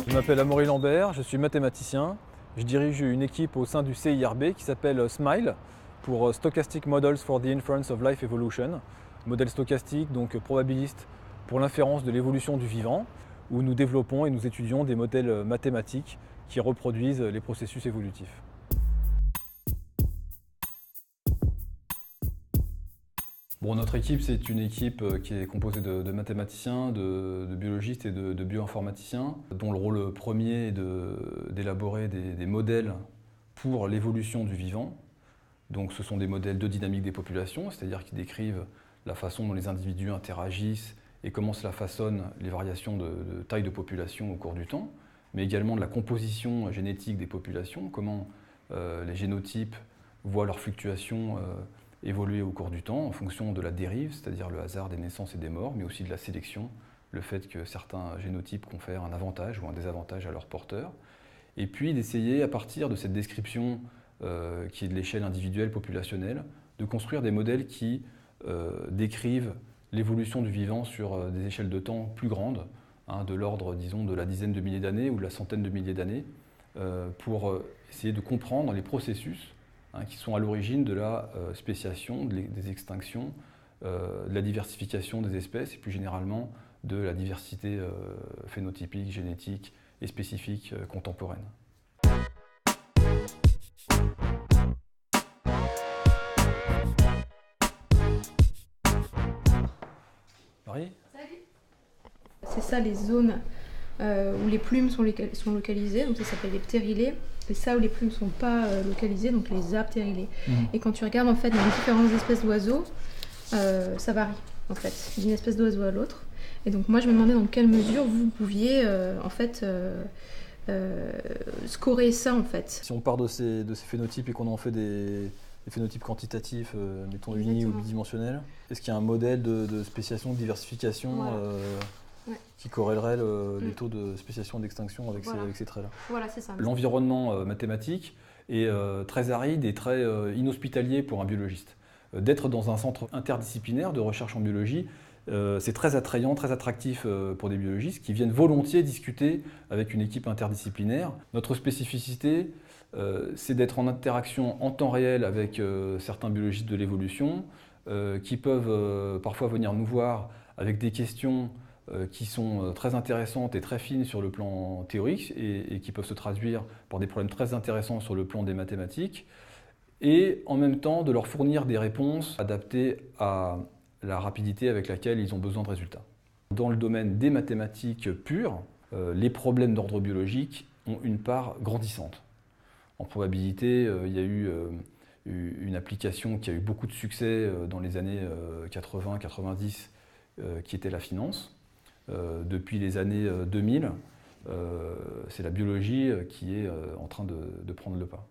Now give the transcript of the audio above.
Je m'appelle Amaury Lambert, je suis mathématicien. Je dirige une équipe au sein du CIRB qui s'appelle SMILE pour Stochastic Models for the Inference of Life Evolution. Modèle stochastique, donc probabiliste pour l'inférence de l'évolution du vivant, où nous développons et nous étudions des modèles mathématiques qui reproduisent les processus évolutifs. Bon, notre équipe, c'est une équipe qui est composée de mathématiciens, de biologistes et de bioinformaticiens, dont le rôle premier est d'élaborer des modèles pour l'évolution du vivant. Donc ce sont des modèles de dynamique des populations, c'est-à-dire qui décrivent la façon dont les individus interagissent et comment cela façonne les variations de taille de population au cours du temps, mais également de la composition génétique des populations, comment les génotypes voient leurs fluctuations évoluer au cours du temps en fonction de la dérive, c'est-à-dire le hasard des naissances et des morts, mais aussi de la sélection, le fait que certains génotypes confèrent un avantage ou un désavantage à leurs porteurs. Et puis d'essayer, à partir de cette description qui est de l'échelle individuelle populationnelle, de construire des modèles qui décrivent l'évolution du vivant sur des échelles de temps plus grandes, de l'ordre, disons, de la dizaine de milliers d'années ou de la centaine de milliers d'années, pour essayer de comprendre les processus qui sont à l'origine de la spéciation, des extinctions, de la diversification des espèces et plus généralement de la diversité phénotypique, génétique et spécifique contemporaine. Marie ? C'est ça les zones où les plumes sont localisées, donc ça s'appelle les ptérilées, et ça où les plumes ne sont pas localisées, donc les aptérilées. Et quand tu regardes en fait dans les différentes espèces d'oiseaux, ça varie en fait d'une espèce d'oiseau à l'autre. Et donc moi je me demandais dans quelle mesure vous pouviez scorer ça en fait. Si on part de ces phénotypes et qu'on en fait des phénotypes quantitatifs, mettons unis ou bidimensionnels, est-ce qu'il y a un modèle de spéciation, de diversification qui corrélerait les taux de spéciation et d'extinction avec ces traits-là? Voilà, c'est ça. L'environnement mathématique est très aride et très inhospitalier pour un biologiste. D'être dans un centre interdisciplinaire de recherche en biologie, c'est très attrayant, très attractif pour des biologistes qui viennent volontiers discuter avec une équipe interdisciplinaire. Notre spécificité, c'est d'être en interaction en temps réel avec certains biologistes de l'évolution qui peuvent parfois venir nous voir avec des questions qui sont très intéressantes et très fines sur le plan théorique et qui peuvent se traduire par des problèmes très intéressants sur le plan des mathématiques, et en même temps de leur fournir des réponses adaptées à la rapidité avec laquelle ils ont besoin de résultats. Dans le domaine des mathématiques pures, les problèmes d'ordre biologique ont une part grandissante. En probabilité, il y a eu une application qui a eu beaucoup de succès dans les années 80-90, qui était la finance. Depuis les années 2000, c'est la biologie qui est en train de prendre le pas.